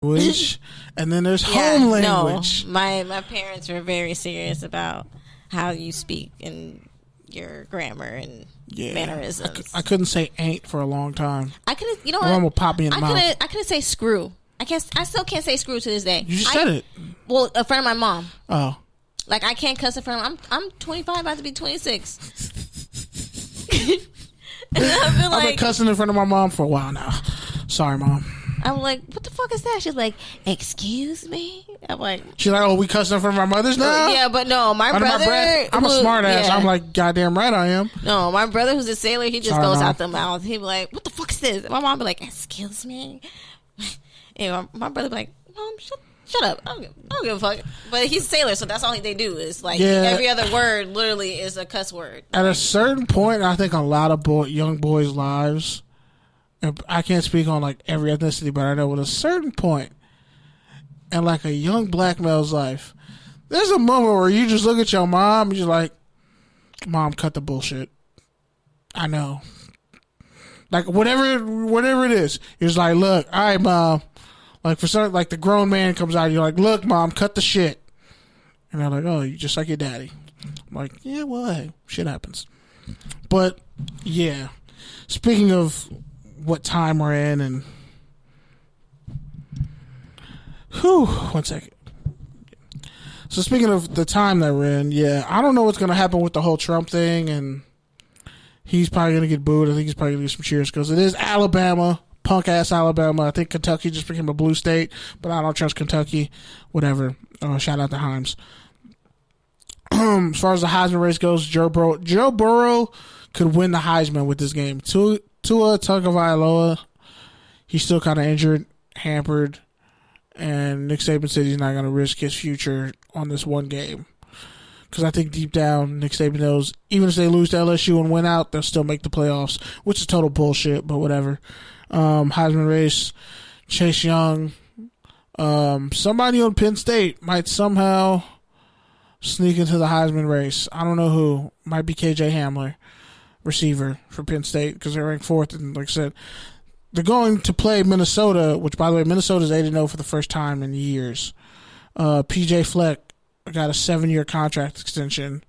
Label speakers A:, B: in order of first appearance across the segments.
A: language, and then there's home language.
B: No, my parents were very serious about how you speak and your grammar and mannerisms.
A: I couldn't say ain't for a long time.
B: I couldn't. You know
A: My
B: what?
A: mom will pop me in the mouth.
B: I couldn't say screw. I still can't say screw to this day.
A: You just said it.
B: Well, a friend of my mom.
A: Oh.
B: Like, I can't cuss in front of I'm 25, about to be 26. And
A: I've been cussing in front of my mom for a while now. Sorry, Mom.
B: I'm like, what the fuck is that? She's like, excuse me? I'm like...
A: She's like, oh, we cussing in front of our mothers now?
B: Yeah, but no, my brother...
A: I'm a smart ass. Yeah. I'm like, goddamn right I am.
B: No, my brother who's a sailor, he just goes out the mouth. He'd be like, what the fuck is this? And my mom be like, excuse me? And my brother be like, Mom, shut up. I don't give a fuck. But he's a sailor, so that's all they do is like every other word literally is a cuss word.
A: At a certain point, I think a lot of young boys' lives, and I can't speak on like every ethnicity, but I know at a certain point in like a young black male's life, there's a moment where you just look at your mom and you're like, Mom, cut the bullshit. I know. Like whatever it is, you're just like, look, all right, Mom. Like for some, like the grown man comes out, you're like, look, Mom, cut the shit. And they're like, oh, you just like your daddy. I'm like, yeah, well, hey, shit happens. But yeah, speaking of what time we're in, and one second. So speaking of the time that we're in, yeah, I don't know what's gonna happen with the whole Trump thing, and he's probably gonna get booed. I think he's probably gonna get some cheers because it is Alabama. Punk ass Alabama. I think Kentucky just became a blue state, but I don't trust Kentucky. Whatever. Shout out to Himes. As far as the Heisman race goes, Joe Burrow could win the Heisman with this game. Tua Tagovailoa, he's still kind of injured, hampered, and Nick Saban said he's not going to risk his future on this one game. Because I think deep down, Nick Saban knows even if they lose to LSU and win out, they'll still make the playoffs, which is total bullshit, but whatever. Heisman race, Chase Young. Somebody on Penn State might somehow sneak into the Heisman race. I don't know who. Might be KJ Hamler, receiver for Penn State, because they're ranked 4th. And like I said, they're going to play Minnesota, which, by the way, Minnesota's 8-0 for the first time in years. PJ Fleck got a 7-year contract extension.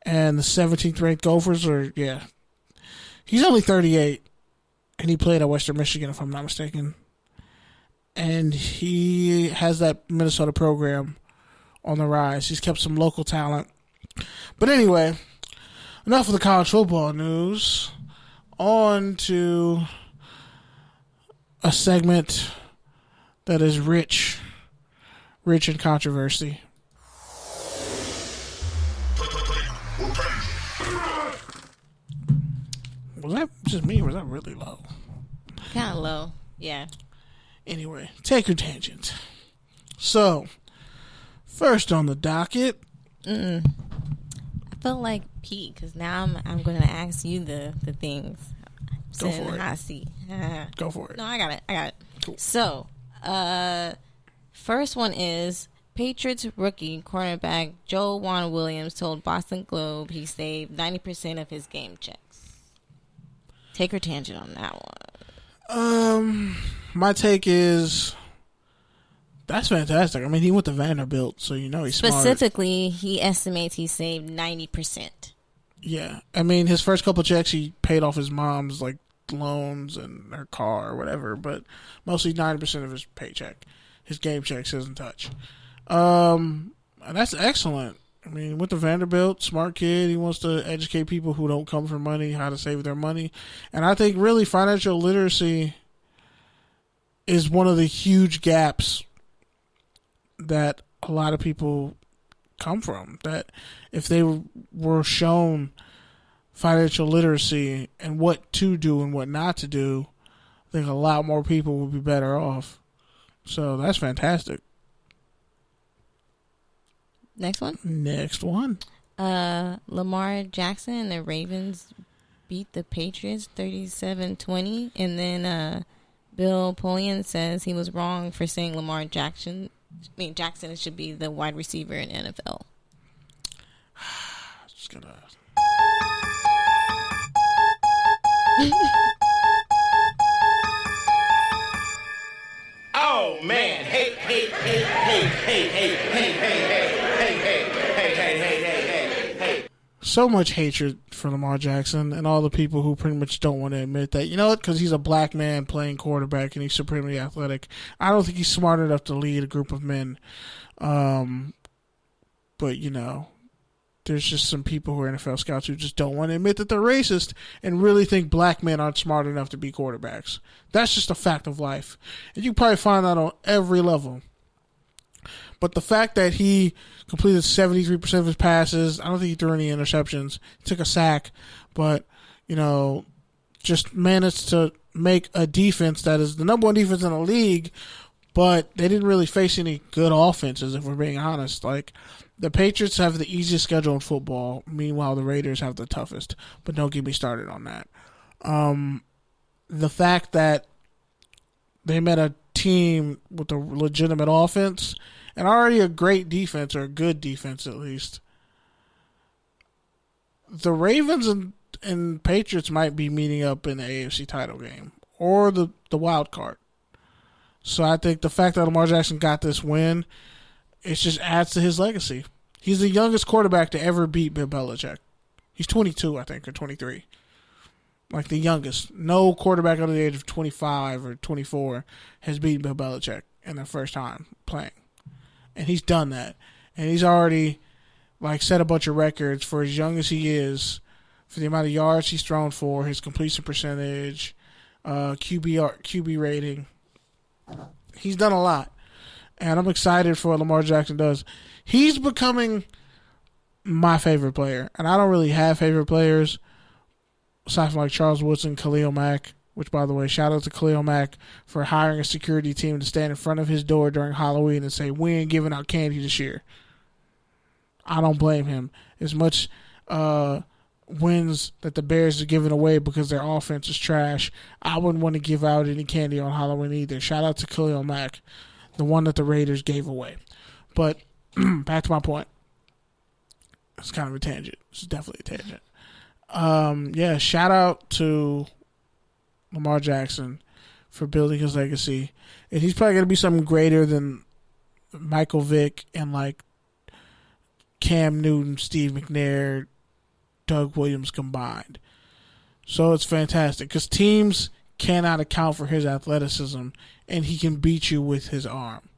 A: And the 17th ranked Gophers he's only 38. And he played at Western Michigan, if I'm not mistaken. And he has that Minnesota program on the rise. He's kept some local talent. But anyway, enough of the college football news. On to a segment that is rich in controversy. Was that just me or was that really low?
B: Kind of low, yeah.
A: Anyway, take your tangent. So, first on the docket.
B: I feel like Pete, because now I'm going to ask you the things.
A: Go for it.
B: Hot seat.
A: Go for it.
B: No, I got it.
A: Cool.
B: So, first one is Patriots rookie cornerback Joejuan Williams told Boston Globe he saved 90% of his game checks. Take your tangent on that
A: one. My take is that's fantastic. I mean, he went to Vanderbilt, so you know he's
B: specifically
A: smart.
B: He estimates he saved 90%.
A: Yeah, I mean, his first couple checks he paid off his mom's like loans and her car or whatever, but mostly 90% of his paycheck, his game checks, doesn't touch. And that's excellent. I mean, with the Vanderbilt, smart kid, he wants to educate people who don't come for money how to save their money. And I think really financial literacy is one of the huge gaps that a lot of people come from. That if they were shown financial literacy and what to do and what not to do, I think a lot more people would be better off. So that's fantastic.
B: Next one. Lamar Jackson and the Ravens beat the Patriots 37-20. And then Bill Polian says he was wrong for saying Jackson should be the wide receiver in NFL.
A: Just gonna...
C: Oh man, hey.
A: So much hatred for Lamar Jackson and all the people who pretty much don't want to admit that. You know what? Because he's a black man playing quarterback and he's supremely athletic. I don't think he's smart enough to lead a group of men. But, you know, there's just some people who are NFL scouts who just don't want to admit that they're racist and really think black men aren't smart enough to be quarterbacks. That's just a fact of life. And you probably find that on every level. But the fact that he completed 73% of his passes, I don't think he threw any interceptions. He took a sack, but, you know, just managed to make a defense that is the number one defense in the league, but they didn't really face any good offenses, if we're being honest. Like, the Patriots have the easiest schedule in football. Meanwhile, the Raiders have the toughest. But don't get me started on that. The fact that they met a team with a legitimate offense and already a great defense, or a good defense at least. The Ravens and Patriots might be meeting up in the AFC title game or the wild card. So I think the fact that Lamar Jackson got this win, it just adds to his legacy. He's the youngest quarterback to ever beat Bill Belichick. He's 22, I think, or 23. Like the youngest. No quarterback under the age of 25 or 24 has beaten Bill Belichick in their first time playing. And he's done that. And he's already set a bunch of records for as young as he is, for the amount of yards he's thrown for, his completion percentage, QB rating. He's done a lot. And I'm excited for what Lamar Jackson does. He's becoming my favorite player. And I don't really have favorite players aside from Charles Woodson, Khalil Mack, which, by the way, shout out to Khalil Mack for hiring a security team to stand in front of his door during Halloween and say, we ain't giving out candy this year. I don't blame him. As much wins that the Bears are giving away because their offense is trash, I wouldn't want to give out any candy on Halloween either. Shout out to Khalil Mack, the one that the Raiders gave away. But back to my point. It's kind of a tangent. It's definitely a tangent. Shout out to Lamar Jackson for building his legacy. And he's probably going to be something greater than Michael Vick and Cam Newton, Steve McNair, Doug Williams combined. So it's fantastic because teams cannot account for his athleticism, and he can beat you with his arm.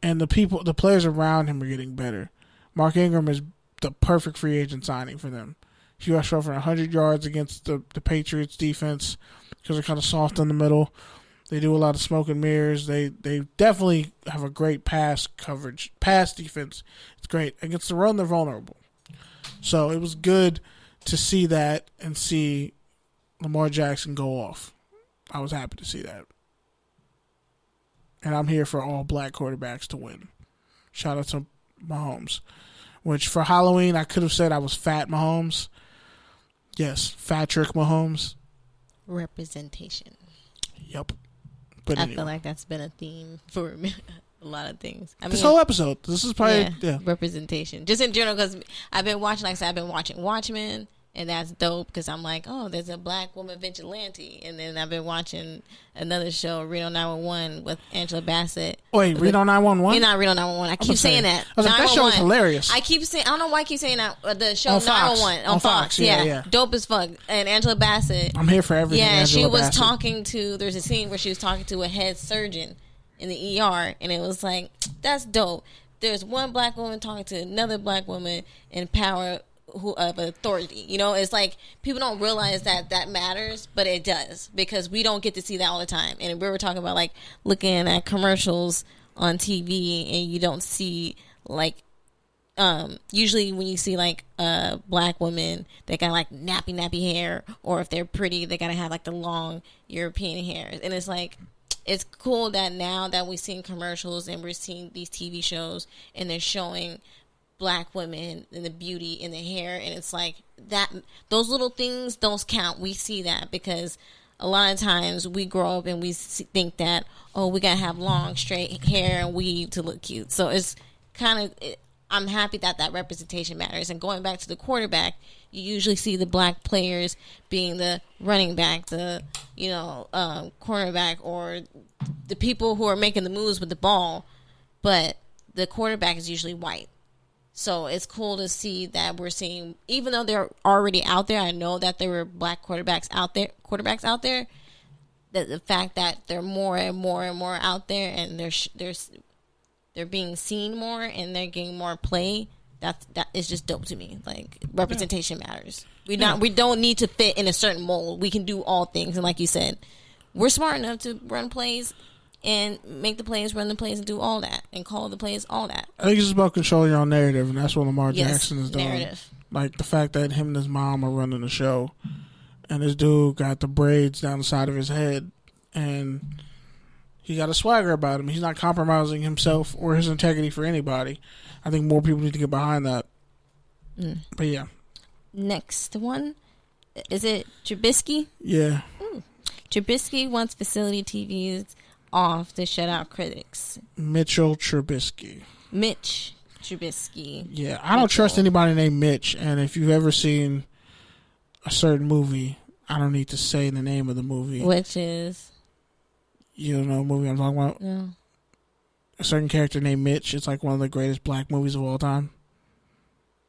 A: And the players around him are getting better. Mark Ingram is the perfect free agent signing for them. He rushed for over 100 yards against the Patriots defense because they're kind of soft in the middle. They do a lot of smoke and mirrors. They definitely have a great pass defense. It's great. Against the run, they're vulnerable. So it was good to see that and see Lamar Jackson go off. I was happy to see that. And I'm here for all black quarterbacks to win. Shout out to Mahomes. Which for Halloween, I could have said I was Fat Mahomes. Yes, Fatrick Mahomes.
B: Representation.
A: Yep. But
B: I feel like that's been a theme for a lot of things.
A: This whole episode. This is probably
B: representation. Just in general, because I've been watching, I've been watching Watchmen, and that's dope because I'm like, oh, there's a black woman vigilante. And then I've been watching another show, Reno 911, with Angela Bassett.
A: Wait, Reno 911?
B: You're not Reno 911. I keep saying that.
A: I was like, that show is hilarious.
B: I don't know why I keep saying that. The show 911 on Fox. Yeah. Dope as fuck. And Angela Bassett.
A: I'm here for everything.
B: Yeah,
A: Angela
B: she was
A: Bassett.
B: talking to, there's a scene where she was talking to a head surgeon in the ER, and it was like, that's dope. There's one black woman talking to another black woman in power of authority. You know, it's like people don't realize that matters, but it does because we don't get to see that all the time. And we were talking about looking at commercials on TV, and you don't see usually when you see black women, they got nappy hair, or if they're pretty, they gotta have the long European hair. And it's it's cool that now that we're seeing commercials and we're seeing these TV shows and they're showing black women and the beauty in the hair, and it's that those little things don't count. We see that because a lot of times we grow up and we think that, oh, we gotta have long straight hair and weave to look cute. So it's kind of I'm happy that representation matters. And going back to the quarterback, you usually see the black players being the running back, the cornerback, or the people who are making the moves with the ball. But the quarterback is usually white. So it's cool to see that we're seeing, even though they're already out there, I know that there were black quarterbacks out there, that the fact that they're more and more and more out there, and they're being seen more and they're getting more play, that is just dope to me. Like, representation matters. We don't need to fit in a certain mold. We can do all things, and like you said, we're smart enough to run plays and make the plays, run the plays, and do all that, and call the plays, all that.
A: I think it's just about controlling your own narrative, and that's what Lamar Jackson is doing.
B: Narrative.
A: Like, the fact that him and his mom are running the show, and this dude got the braids down the side of his head, and he got a swagger about him. He's not compromising himself or his integrity for anybody. I think more people need to get behind that. But yeah.
B: Next one. Is it Trubisky?
A: Yeah.
B: Trubisky wants facility TVs off to shut out critics.
A: Mitch Trubisky. Yeah, I don't trust anybody named Mitch, and if you've ever seen a certain movie, I don't need to say the name of the movie.
B: Which is?
A: You don't know what movie I'm talking about?
B: No.
A: A certain character named Mitch. It's like one of the greatest black movies of all time.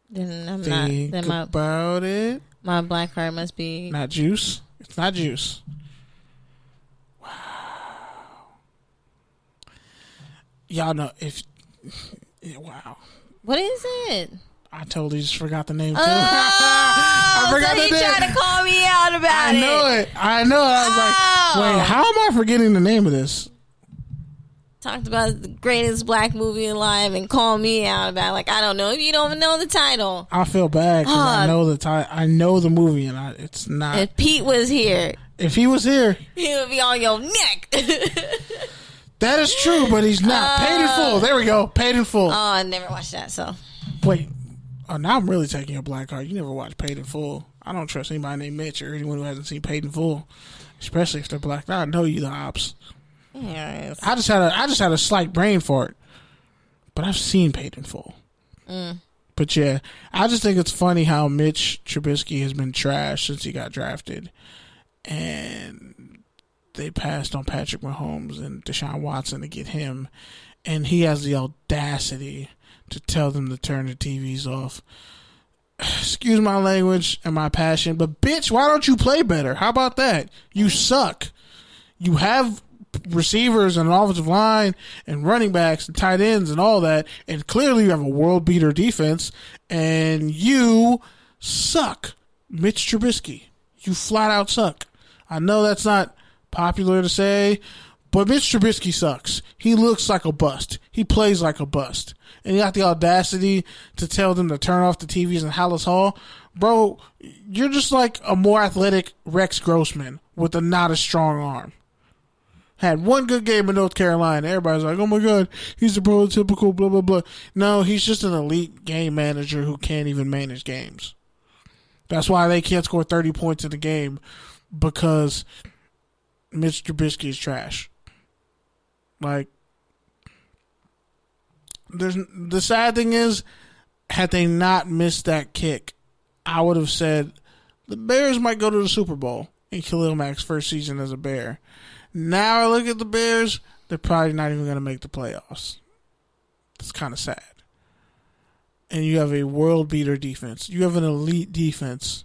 B: Then I'm
A: Think
B: not. Then
A: about it.
B: My black card must be
A: not Juice. It's not Juice. Wow. Y'all know if. Wow.
B: What is it?
A: I totally just forgot the name too.
B: I forgot so he tried to call me out about it.
A: I know it. I was like, wait, how am I forgetting the name of this?
B: Talked about the greatest black movie alive and call me out about it. Like, I don't know if you don't even know the title.
A: I feel bad because I know the title. I know the movie, and it's not.
B: If Pete was here.
A: If he was here.
B: He would be on your neck.
A: That is true, but he's not. Paid in Full. There we go. Paid in Full.
B: Oh, I never watched that, so.
A: Wait. Oh, now I'm really taking your black card. You never watched Paid in Full. I don't trust anybody named Mitch or anyone who hasn't seen Paid in Full, especially if they're black. I know you the ops.
B: Yes.
A: I just had a slight brain fart, but I've seen Paid in Full. But yeah, I just think it's funny how Mitch Trubisky has been trashed since he got drafted, and they passed on Patrick Mahomes and Deshaun Watson to get him, and he has the audacity to tell them to turn the TVs off. Excuse my language and my passion, but bitch, why don't you play better? How about that? You suck. You have receivers and an offensive line and running backs and tight ends and all that, and clearly you have a world beater defense, and you suck. Mitch Trubisky, you flat out suck. I know that's not popular to say, but Mitch Trubisky sucks. He looks like a bust. He plays like a bust. And you got the audacity to tell them to turn off the TVs in Hallis Hall. Bro, you're just like a more athletic Rex Grossman with a not as strong arm. Had one good game in North Carolina. Everybody's like, oh my God, he's a prototypical blah, blah, blah. No, he's just an elite game manager who can't even manage games. That's why they can't score 30 points in the game, because Mitch Trubisky is trash. Like, the sad thing is, had they not missed that kick, I would have said the Bears might go to the Super Bowl in Khalil Mack's first season as a Bear. Now I look at the Bears, they're probably not even going to make the playoffs. It's kind of sad. And you have a world beater defense. You have an elite defense.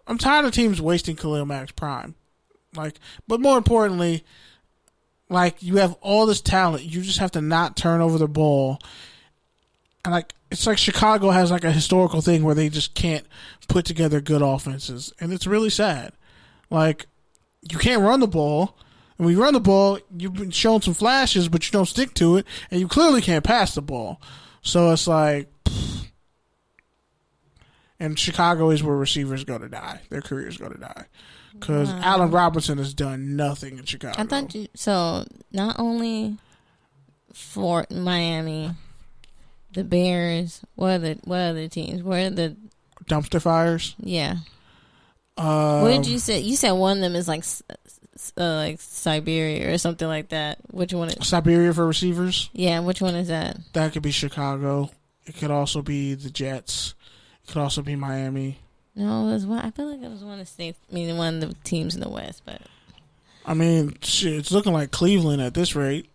A: I'm tired of teams wasting Khalil Mack's prime. But more importantly, you have all this talent. You just have to not turn over the ball. And it's like Chicago has a historical thing where they just can't put together good offenses. And it's really sad. You can't run the ball. And when you run the ball, you've been shown some flashes, but you don't stick to it. And you clearly can't pass the ball. So it's like, pfft. And Chicago is where receivers go to die. Their careers go to die. Because Allen Robinson has done nothing in Chicago.
B: I thought so not only for Miami, the Bears, what other teams? What are the
A: dumpster fires?
B: Yeah. What did you say? You said one of them is like Siberia or something like that. Which one is
A: Siberia for receivers?
B: Yeah, which one is that?
A: That could be Chicago. It could also be the Jets. It could also be Miami.
B: No, it was one. I feel like it was one of the states. I mean, one of the teams in the West, but
A: I mean, shit, it's looking like Cleveland at this rate.